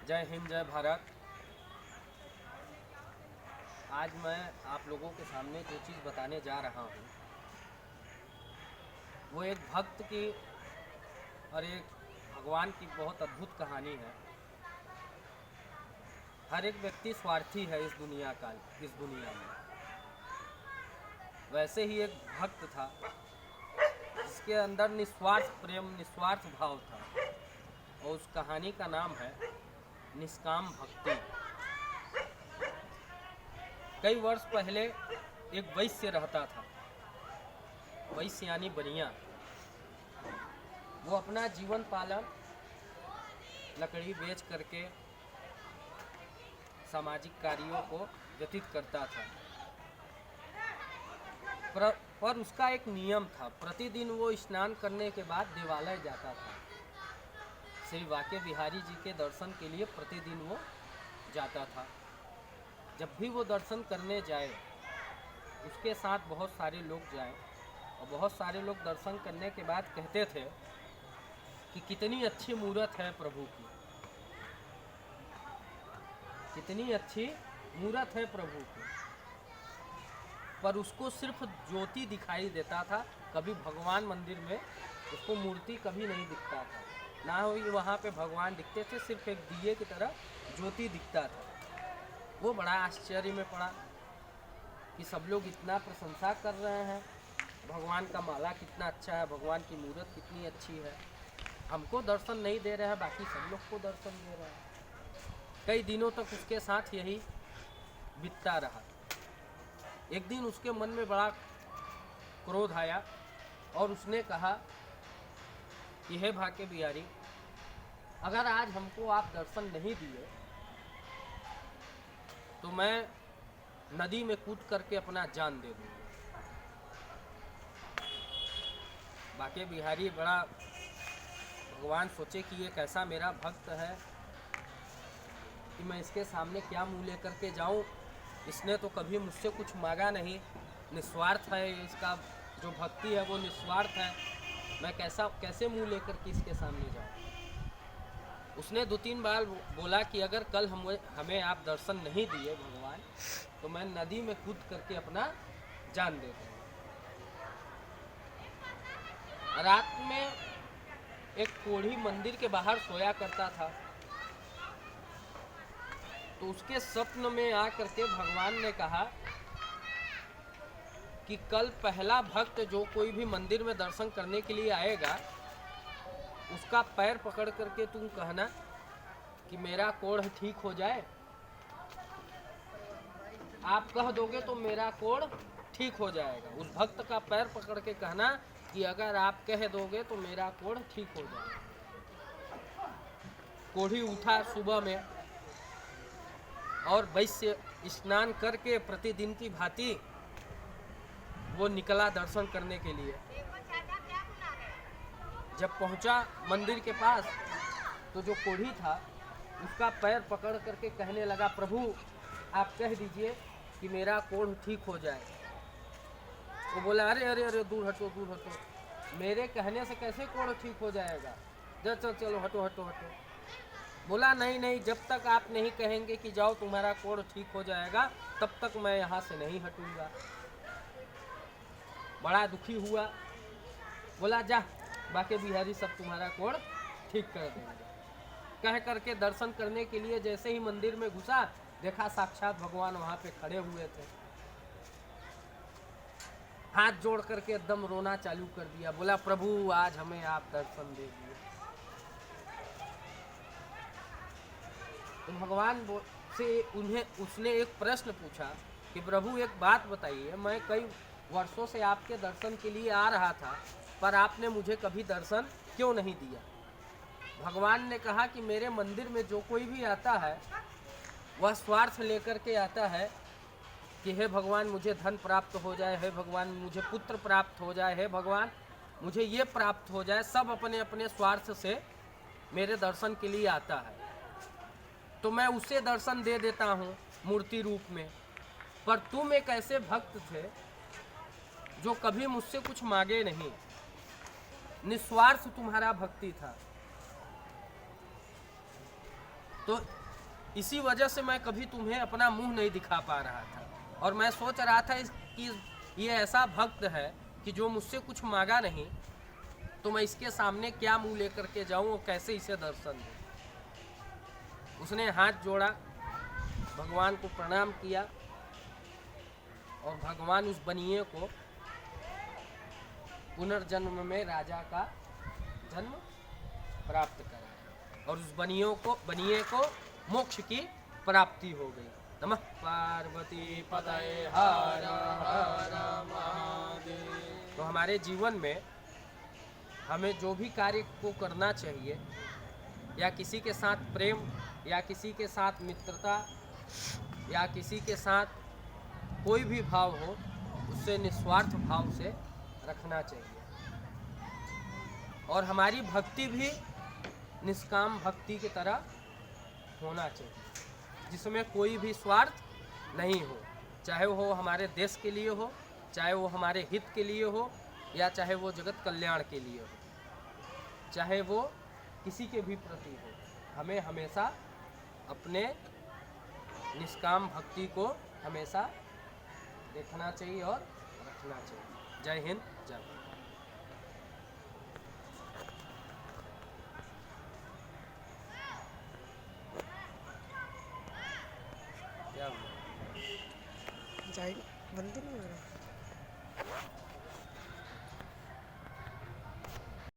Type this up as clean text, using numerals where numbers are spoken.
जय हिंद, जय भारत। आज मैं आप लोगों के सामने जो चीज़ बताने जा रहा हूँ वो एक भक्त की और एक भगवान की बहुत अद्भुत कहानी है। हर एक व्यक्ति स्वार्थी है इस दुनिया में। वैसे ही एक भक्त था जिसके अंदर निस्वार्थ प्रेम, निस्वार्थ भाव था, और उस कहानी का नाम है निष्काम भक्ति। कई वर्ष पहले एक वैश्य रहता था, वैश्य यानी बनिया। वो अपना जीवन पालन लकड़ी बेच करके सामाजिक कार्यों को व्यतीत करता था। पर उसका एक नियम था, प्रतिदिन वो स्नान करने के बाद देवालय जाता था। श्री वाके बिहारी जी के दर्शन के लिए प्रतिदिन वो जाता था। जब भी वो दर्शन करने जाए उसके साथ बहुत सारे लोग जाएं, और बहुत सारे लोग दर्शन करने के बाद कहते थे कि कितनी अच्छी मूर्त है प्रभु की, कितनी अच्छी मूर्त है प्रभु की। पर उसको सिर्फ ज्योति दिखाई देता था, कभी भगवान मंदिर में उसको मूर्ति कभी नहीं दिखता था, ना ही वहाँ पे भगवान दिखते थे, सिर्फ एक दिए की तरह ज्योति दिखता था। वो बड़ा आश्चर्य में पड़ा कि सब लोग इतना प्रशंसा कर रहे हैं, भगवान का माला कितना अच्छा है, भगवान की मूर्त कितनी अच्छी है, हमको दर्शन नहीं दे रहे हैं, बाकी सब लोग को दर्शन दे रहे हैं। कई दिनों तक उसके साथ यही बीतता रहा। एक दिन उसके मन में बड़ा क्रोध आया और उसने कहा कि हे भाके बिहारी, अगर आज हमको आप दर्शन नहीं दिए तो मैं नदी में कूद करके अपना जान दे दूँगा। भाके बिहारी बड़ा भगवान सोचे कि ये कैसा मेरा भक्त है कि मैं इसके सामने क्या मुँह लेकर के जाऊँ। इसने तो कभी मुझसे कुछ मांगा नहीं, निस्वार्थ है, इसका जो भक्ति है वो निस्वार्थ है, मैं कैसे मुंह लेकर के इसके सामने जाऊँ। उसने 2-3 बार बोला कि अगर कल हमें आप दर्शन नहीं दिए भगवान, तो मैं नदी में कूद करके अपना जान दे दूँगा। रात में एक कोढ़ी मंदिर के बाहर सोया करता था, तो उसके स्वप्न में आकर के भगवान ने कहा कि कल पहला भक्त जो कोई भी मंदिर में दर्शन करने के लिए आएगा उसका पैर पकड़ करके तुम कहना कि मेरा कोढ़ ठीक हो जाए। आप कह दोगे तो मेरा कोढ़ ठीक हो जाएगा। उस भक्त का पैर पकड़ के कहना कि अगर आप कह दोगे तो मेरा कोढ़ ठीक हो जाएगा। कोढ़ी उठा सुबह में और वैश्य स्नान करके प्रतिदिन की भांति वो निकला दर्शन करने के लिए। जब पहुंचा मंदिर के पास तो जो कोढ़ी था उसका पैर पकड़ करके कहने लगा, प्रभु आप कह दीजिए कि मेरा कोढ़ ठीक हो जाए। वो बोला, अरे अरे अरे दूर हटो दूर हटो, मेरे कहने से कैसे कोढ़ ठीक हो जाएगा, चलो चलो हटो हटो हटो। बोला नहीं नहीं, जब तक आप नहीं कहेंगे कि जाओ तुम्हारा कोढ़ ठीक हो जाएगा तब तक मैं यहाँ से नहीं हटूंगा। बड़ा दुखी हुआ, बोला जा बाके बिहारी सब तुम्हारा कोढ़ ठीक कर देंगे। कह करके दर्शन करने के लिए जैसे ही मंदिर में घुसा, देखा साक्षात भगवान वहाँ पे खड़े हुए थे। हाथ जोड़ करके एकदम रोना चालू कर दिया, बोला प्रभु आज हमें आप दर्शन दे दिए। तो भगवान से उसने एक प्रश्न पूछा कि प्रभु एक बात बताइए, मैं कई वर्षों से आपके दर्शन के लिए आ रहा था पर आपने मुझे कभी दर्शन क्यों नहीं दिया। भगवान ने कहा कि मेरे मंदिर में जो कोई भी आता है वह स्वार्थ लेकर के आता है कि हे भगवान मुझे धन प्राप्त हो जाए, हे भगवान मुझे पुत्र प्राप्त हो जाए, हे भगवान मुझे ये प्राप्त हो जाए। सब अपने अपने स्वार्थ से मेरे दर्शन के लिए आता है, तो मैं उसे दर्शन दे देता हूँ मूर्ति रूप में। पर तुम एक ऐसे भक्त थे जो कभी मुझसे कुछ मांगे नहीं, निस्वार्थ तुम्हारा भक्ति था। तो इसी वजह से मैं कभी तुम्हें अपना मुंह नहीं दिखा पा रहा था। और मैं सोच रहा था कि ये ऐसा भक्त है कि जो मुझसे कुछ मांगा नहीं, तो मैं इसके सामने क्या मुंह लेकर के जाऊं और कैसे इसे दर्शन दूं। उसने हाथ जोड़ा, भगवान को प्रणाम किया और भगवान उस बनिए को पुनर्जन्म में राजा का जन्म प्राप्त कराया और उस बनिए को मोक्ष की प्राप्ति हो गई। नमः पार्वती पतये हर हर महादेव। तो हमारे जीवन में हमें जो भी कार्य को करना चाहिए, या किसी के साथ प्रेम, या किसी के साथ मित्रता, या किसी के साथ कोई भी भाव हो, उससे निस्वार्थ भाव से रखना चाहिए। और हमारी भक्ति भी निष्काम भक्ति की तरह होना चाहिए, जिसमें कोई भी स्वार्थ नहीं हो, चाहे वो हमारे देश के लिए हो, चाहे वो हमारे हित के लिए हो, या चाहे वो जगत कल्याण के लिए हो, चाहे वो किसी के भी प्रति हो। हमें हमेशा अपने निष्काम भक्ति को हमेशा देखना चाहिए और रखना चाहिए। जय हिंद, जय भारत। क्या हुआ? जाए बंद नहीं हो रहा।